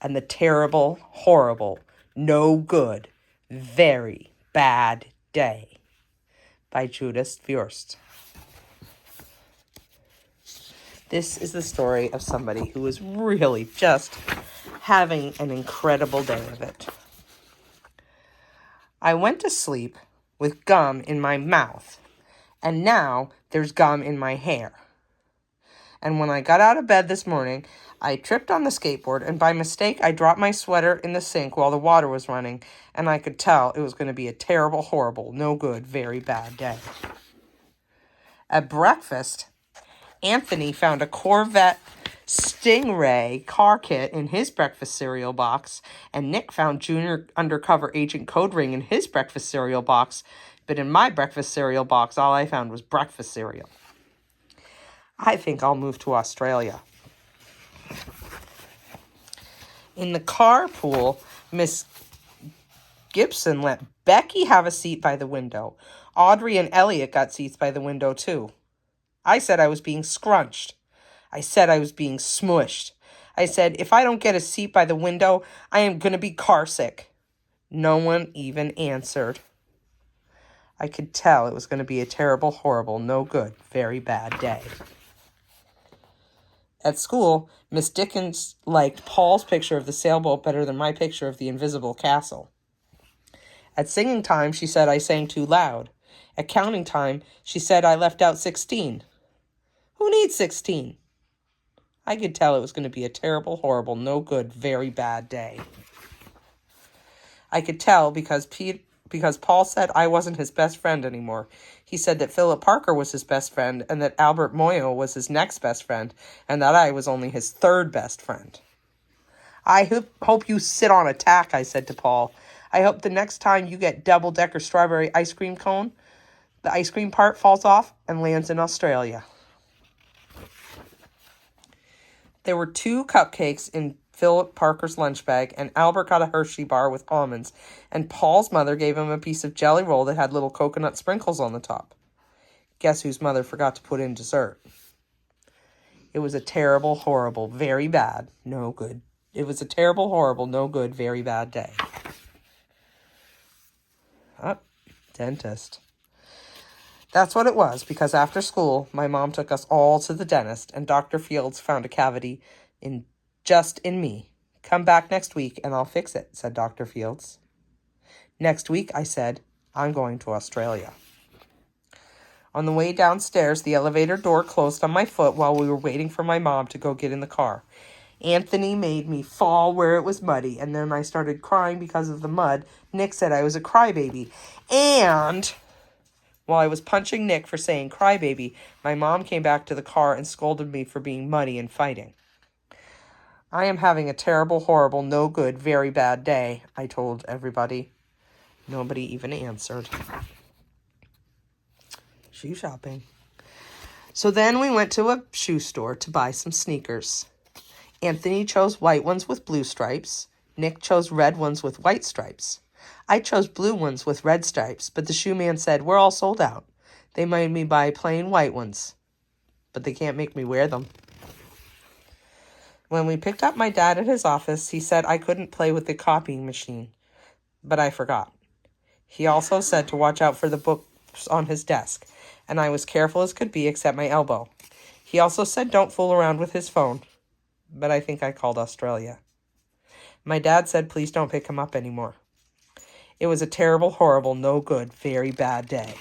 and the terrible, horrible, no good, very bad day by Judith Fürst. This is the story of somebody who was really just having an incredible day of it. I went to sleep with gum in my mouth, and now there's gum in my hair. And when I got out of bed this morning, I tripped on the skateboard, and by mistake, I dropped my sweater in the sink while the water was running, and I could tell it was going to be a terrible, horrible, no good, very bad day. At breakfast, Anthony found a Corvette Stingray car kit in his breakfast cereal box, and Nick found Junior Undercover Agent Code Ring in his breakfast cereal box, but in my breakfast cereal box, all I found was breakfast cereal. I think I'll move to Australia. In the carpool, Miss Gibson let Becky have a seat by the window. Audrey and Elliot got seats by the window, too. I said I was being scrunched. I said I was being smushed. I said, if I don't get a seat by the window, I am going to be carsick. No one even answered. I could tell it was going to be a terrible, horrible, no good, very bad day. At school, Miss Dickens liked Paul's picture of the sailboat better than my picture of the invisible castle. At singing time, she said I sang too loud. At counting time, she said I left out 16. Who needs 16? I could tell it was going to be a terrible, horrible, no good, very bad day. I could tell because Paul said I wasn't his best friend anymore. He said that Philip Parker was his best friend and that Albert Moyo was his next best friend and that I was only his third best friend. I hope you sit on a tack, I said to Paul. I hope the next time you get double-decker strawberry ice cream cone, the ice cream part falls off and lands in Australia. There were 2 cupcakes in Philip Parker's lunch bag, and Albert got a Hershey bar with almonds, and Paul's mother gave him a piece of jelly roll that had little coconut sprinkles on the top. Guess whose mother forgot to put in dessert? It was a terrible, horrible, very bad, no good. It was a terrible, horrible, no good, very bad day. Dentist. That's what it was, because after school, my mom took us all to the dentist, and Dr. Fields found a cavity in me. Come back next week, and I'll fix it, said Dr. Fields. Next week, I said, I'm going to Australia. On the way downstairs, the elevator door closed on my foot while we were waiting for my mom to go get in the car. Anthony made me fall where it was muddy, and then I started crying because of the mud. Nick said I was a crybaby, and while I was punching Nick for saying crybaby, my mom came back to the car and scolded me for being muddy and fighting. I am having a terrible, horrible, no good, very bad day, I told everybody. Nobody even answered. Shoe shopping. So then we went to a shoe store to buy some sneakers. Anthony chose white ones with blue stripes. Nick chose red ones with white stripes. I chose blue ones with red stripes, but the shoe man said, we're all sold out. They made me buy plain white ones, but they can't make me wear them. When we picked up my dad at his office, he said I couldn't play with the copying machine, but I forgot. He also said to watch out for the books on his desk, and I was careful as could be except my elbow. He also said don't fool around with his phone, but I think I called Australia. My dad said please don't pick him up anymore. It was a terrible, horrible, no good, very bad day.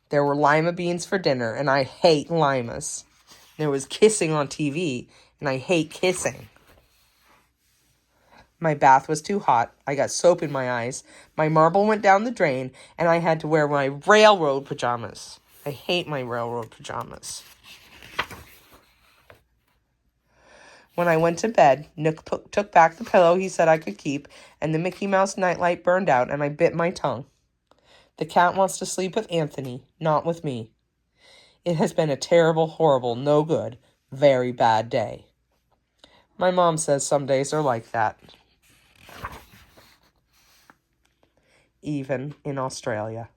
There were lima beans for dinner, and I hate limas. There was kissing on TV, and I hate kissing. My bath was too hot. I got soap in my eyes. My marble went down the drain, and I had to wear my railroad pajamas. I hate my railroad pajamas. When I went to bed, Nick took back the pillow he said I could keep, and the Mickey Mouse nightlight burned out, and I bit my tongue. The cat wants to sleep with Anthony, not with me. It has been a terrible, horrible, no good, very bad day. My mom says some days are like that. Even in Australia.